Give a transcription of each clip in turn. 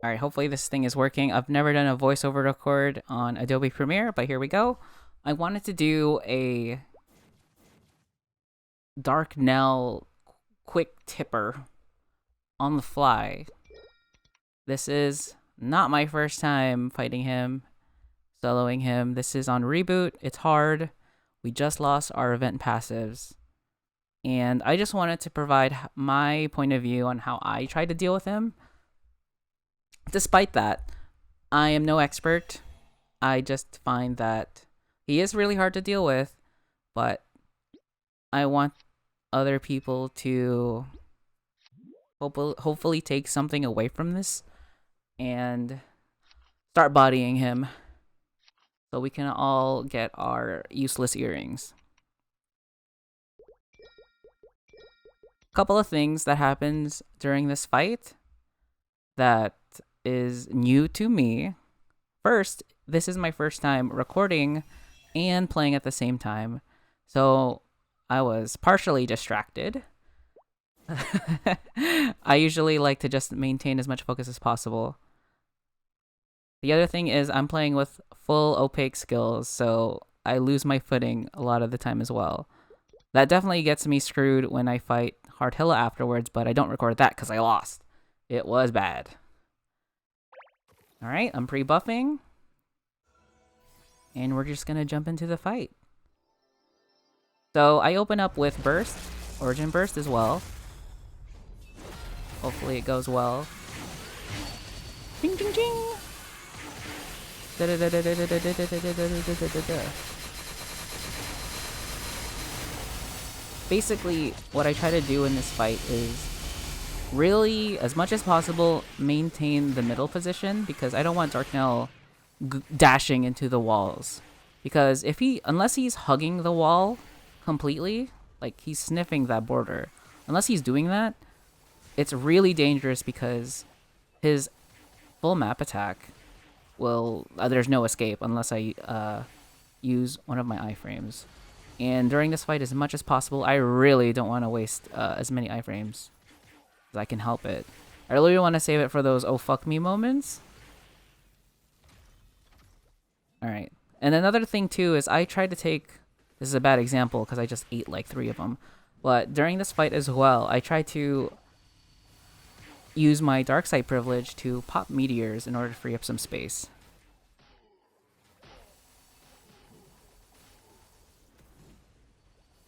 All right, hopefully this thing is working. I've never done a voiceover record on Adobe Premiere, but here we go. I wanted to do a Darknell quick tipper on the fly. This is not my first time fighting him, soloing him. This is on Reboot. It's hard. We just lost our event passives. And I just wanted to provide my point of view on how I try to deal with him. Despite that, I am no expert. I just find that he is really hard to deal with, but I want other people to hopefully take something away from this and start bodying him so we can all get our useless earrings. A couple of things that happens during this fight that is new to me. First, this is my first time recording and playing at the same time, so I was partially distracted. I usually like to just maintain as much focus as possible. The other thing is I'm playing with full opaque skills, so I lose my footing a lot of the time as well. That definitely gets me screwed when I fight Hardhilla afterwards, but I don't record that because I lost. It was bad. Alright, I'm pre-buffing. And we're just gonna jump into the fight. So I open up with Burst, Origin Burst as well. Hopefully it goes well. Ding ding ding! Basically, what I try to do in this fight is really, as much as possible, maintain the middle position because I don't want Darknell dashing into the walls. Because unless he's hugging the wall completely, like he's sniffing that border, unless he's doing that, it's really dangerous because his full map attack will, there's no escape unless I use one of my iframes. And during this fight, as much as possible, I really don't want to waste as many iframes as I can help it. I really want to save it for those oh fuck me moments. Alright. And another thing too is I tried to take, this is a bad example because I just ate like 3 of them, but during this fight as well, I tried to use my dark side privilege to pop meteors in order to free up some space.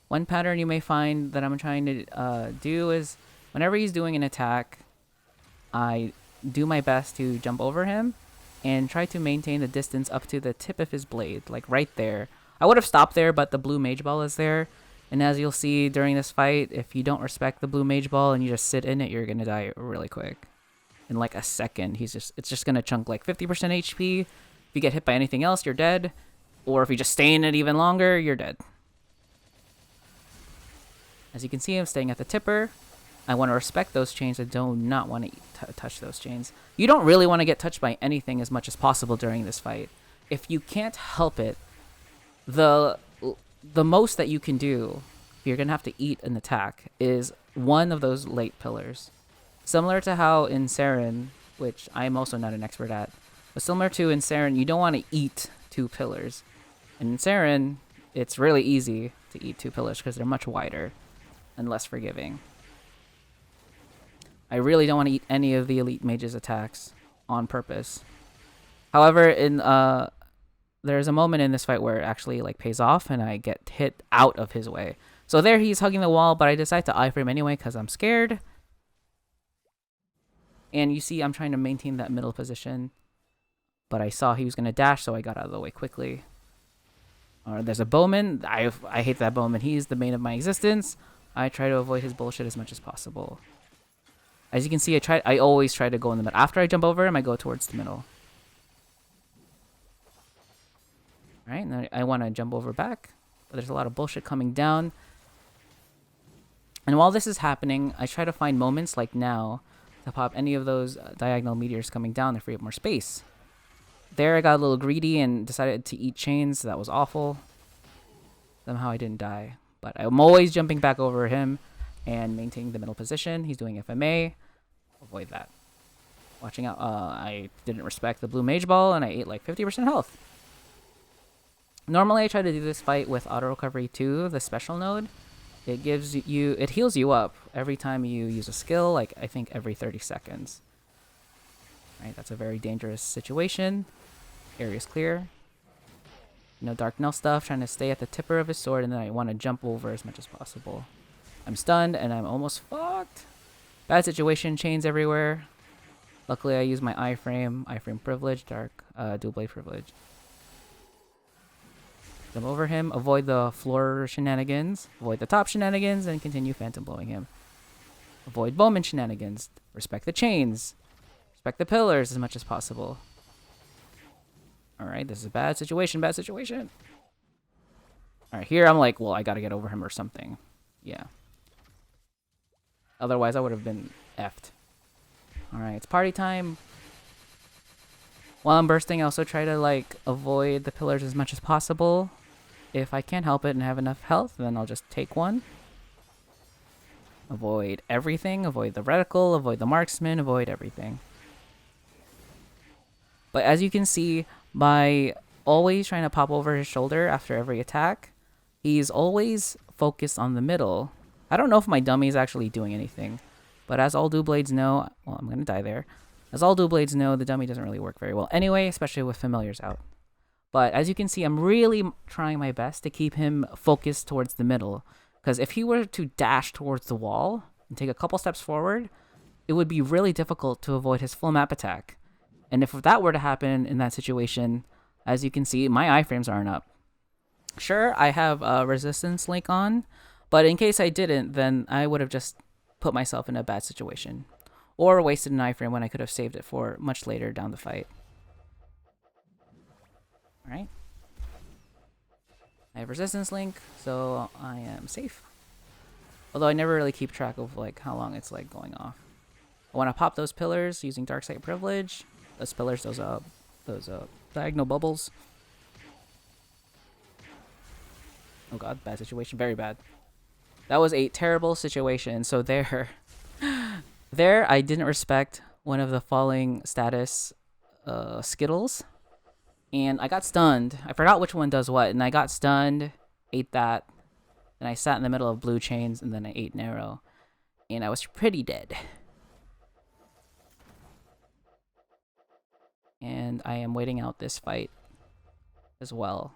One pattern you may find that I'm trying to do is whenever he's doing an attack, I do my best to jump over him and try to maintain the distance up to the tip of his blade, like right there. I would have stopped there, but the blue mage ball is there. And as you'll see during this fight, if you don't respect the blue mage ball and you just sit in it, you're going to die really quick. In like a second, it's just going to chunk like 50% HP. If you get hit by anything else, you're dead. Or if you just stay in it even longer, you're dead. As you can see, I'm staying at the tipper. I want to respect those chains. I do not want to touch those chains. You don't really want to get touched by anything as much as possible during this fight. If you can't help it, the most that you can do, if you're going to have to eat an attack, is one of those late pillars. Similar to how in Saren, which I'm also not an expert at, but similar to in Saren, you don't want to eat 2 pillars. And in Saren, it's really easy to eat 2 pillars because they're much wider and less forgiving. I really don't want to eat any of the elite mage's attacks on purpose. However, there's a moment in this fight where it actually like pays off and I get hit out of his way. So there he's hugging the wall, but I decide to iframe anyway because I'm scared. And you see I'm trying to maintain that middle position, but I saw he was going to dash, so I got out of the way quickly. There's a bowman. I hate that bowman. He's the bane of my existence. I try to avoid his bullshit as much as possible. As you can see, I always try to go in the middle. After I jump over him, I go towards the middle. Alright, and I want to jump over back, but there's a lot of bullshit coming down. And while this is happening, I try to find moments like now to pop any of those diagonal meteors coming down to free up more space. There I got a little greedy and decided to eat chains. That was awful. Somehow I didn't die. But I'm always jumping back over him and maintaining the middle position. He's doing FMA. Avoid that. Watching out. I didn't respect the blue mage ball, and I ate like 50% health. Normally, I try to do this fight with auto recovery 2, the special node. It heals you up every time you use a skill, like I think every 30 seconds. Right, that's a very dangerous situation. Area's clear. Darknell stuff, trying to stay at the tipper of his sword, and then I want to jump over as much as possible. I'm stunned, and I'm almost fucked. Bad situation, chains everywhere. Luckily, I use my iFrame privilege, dual blade privilege. Jump over him, avoid the floor shenanigans, avoid the top shenanigans, and continue phantom blowing him. Avoid bowman shenanigans, respect the chains, respect the pillars as much as possible. Alright, this is a bad situation, Alright, here I'm like, well, I gotta get over him or something. Yeah. Otherwise, I would have been effed. Alright, it's party time. While I'm bursting, I also try to, like, avoid the pillars as much as possible. If I can't help it and have enough health, then I'll just take one. Avoid everything. Avoid the reticle, avoid the marksman, avoid everything. But as you can see, by always trying to pop over his shoulder after every attack, he's always focused on the middle. I don't know if my dummy is actually doing anything, but as all dual blades know, well, I'm gonna die there. As all dual blades know, the dummy doesn't really work very well anyway, especially with familiars out. But as you can see, I'm really trying my best to keep him focused towards the middle, because if he were to dash towards the wall and take a couple steps forward, it would be really difficult to avoid his full map attack. And if that were to happen in that situation, as you can see, my iframes aren't up. Sure, I have a resistance link on, but in case I didn't, then I would have just put myself in a bad situation. Or wasted an iframe when I could have saved it for much later down the fight. Alright. I have resistance link, so I am safe. Although I never really keep track of like how long it's like going off. I want to pop those pillars using dark sight privilege. Those pillars, those diagonal bubbles. Oh god, bad situation, very bad. That was a terrible situation. So there I didn't respect one of the falling status skittles. And I got stunned. I forgot which one does what, and I got stunned, ate that, and I sat in the middle of blue chains, and then I ate an arrow. And I was pretty dead. And I am waiting out this fight as well.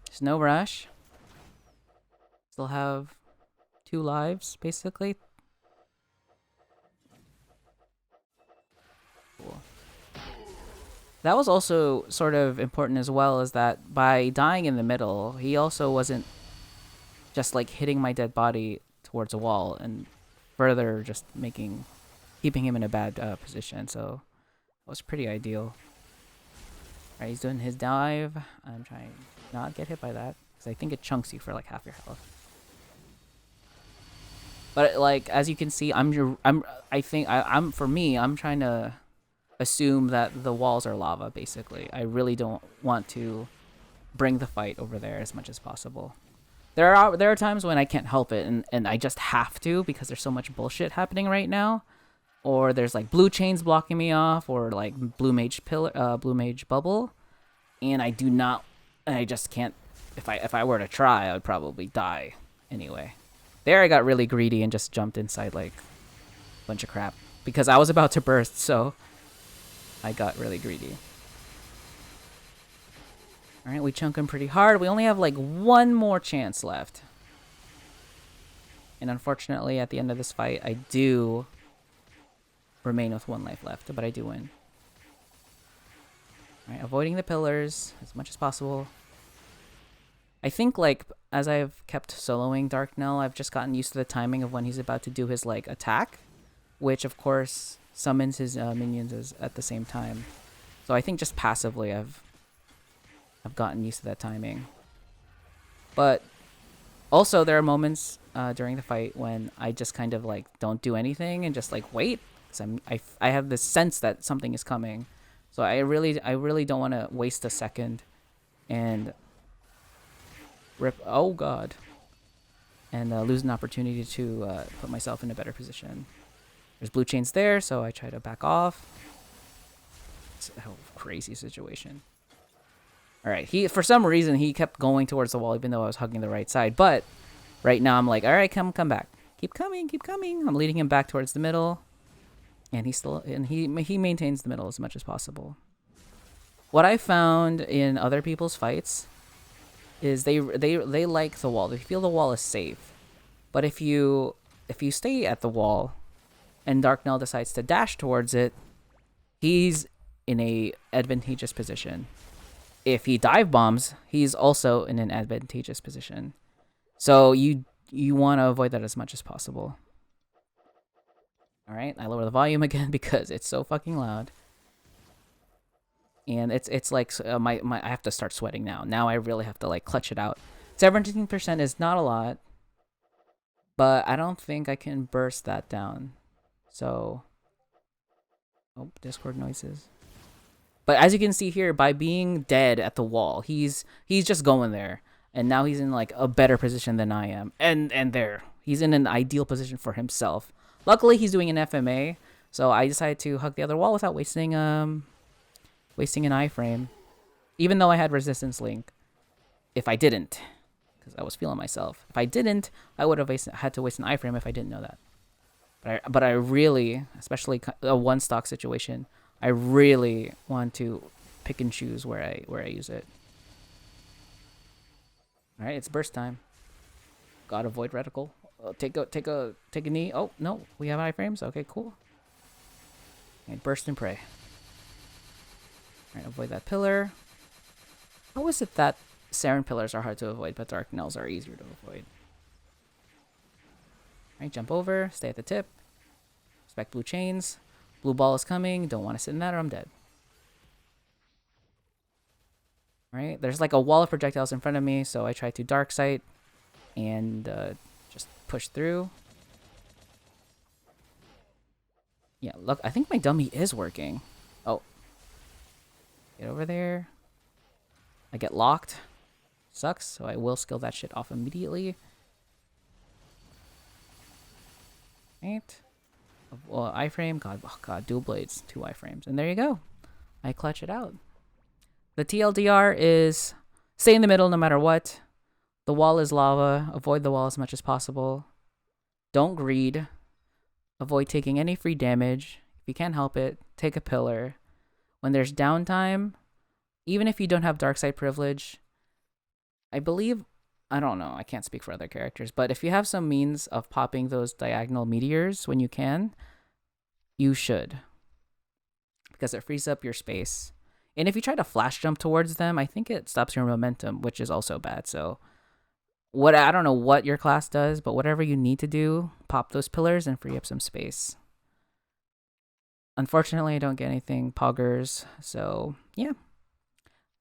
There's no rush. Still have 2 lives, basically. Cool. That was also sort of important as well, is that by dying in the middle, he also wasn't just like hitting my dead body towards a wall and further just keeping him in a bad position. So that was pretty ideal. Alright, he's doing his dive. I'm trying to not get hit by that, because I think it chunks you for like half your health. But like, as you can see, I'm trying to assume that the walls are lava, basically. I really don't want to bring the fight over there as much as possible. There are times when I can't help it, and I just have to, because there's so much bullshit happening right now. Or there's like blue chains blocking me off, or like blue mage bubble, and I just can't. If I were to try, I would probably die anyway. There I got really greedy and just jumped inside like a bunch of crap because I was about to burst, so I got really greedy. Alright, we chunk him pretty hard. We only have like 1 more chance left. And unfortunately, at the end of this fight, I do remain with 1 life left, but I do win. Alright, avoiding the pillars as much as possible. I think, like, as I've kept soloing Darknell, I've just gotten used to the timing of when he's about to do his, like, attack, which, of course, summons his minions at the same time. So I think just passively I've gotten used to that timing. But also there are moments during the fight when I just kind of, like, don't do anything and just, like, wait. Because I have this sense that something is coming. So I really don't want to waste a second and rip, oh god, and lose an opportunity to put myself in a better position. There's blue chains there, so I try to back off. It's a crazy situation. All right, for some reason he kept going towards the wall even though I was hugging the right side. But right now I'm like, all right, come back. Keep coming, keep coming. I'm leading him back towards the middle, and he maintains the middle as much as possible. What I found in other people's fights is they like the wall. They feel the wall is safe. But if you stay at the wall and Darknell decides to dash towards it, he's in a advantageous position. If he dive bombs, he's also in an advantageous position. So you want to avoid that as much as possible. All right, I lower the volume again because it's so fucking loud. And it's like I have to start sweating now. Now I really have to like clutch it out. 17% is not a lot, but I don't think I can burst that down. So, oh, Discord noises. But as you can see here, by being dead at the wall, he's just going there, and now he's in like a better position than I am. And there, he's in an ideal position for himself. Luckily, he's doing an FMA, so I decided to hug the other wall without wasting an iFrame, even though I had resistance link. If I didn't, because I was feeling myself. If I didn't, I would have had to waste an iFrame if I didn't know that. But I really, especially a one stock situation, I really want to pick and choose where I use it. All right, it's burst time. Gotta avoid reticle. Take a knee. Oh no, we have iframes. Okay, cool. Okay, burst and pray. All right, avoid that pillar. How is it that Saren pillars are hard to avoid, but Darknells are easier to avoid? All right, jump over. Stay at the tip. Respect blue chains. Blue ball is coming. Don't want to sit in that or I'm dead. Alright, there's like a wall of projectiles in front of me, so I try to dark sight and just push through. Yeah, look, I think my dummy is working. Oh. Get over there. I get locked. Sucks, so I will skill that shit off immediately. Right. Well, iFrame, God, dual blades, 2 iframes, and there you go. I clutch it out. The TLDR is stay in the middle no matter what. The wall is lava. Avoid the wall as much as possible. Don't greed. Avoid taking any free damage. If you can't help it, take a pillar. When there's downtime, even if you don't have dark side privilege, I believe, I don't know, I can't speak for other characters, but if you have some means of popping those diagonal meteors when you can, you should. Because it frees up your space. And if you try to flash jump towards them, I think it stops your momentum, which is also bad. So I don't know what your class does, but whatever you need to do, pop those pillars and free up some space. Unfortunately, I don't get anything poggers, so yeah.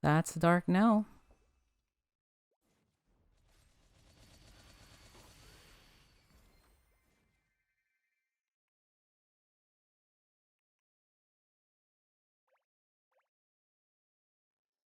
That's Darknell.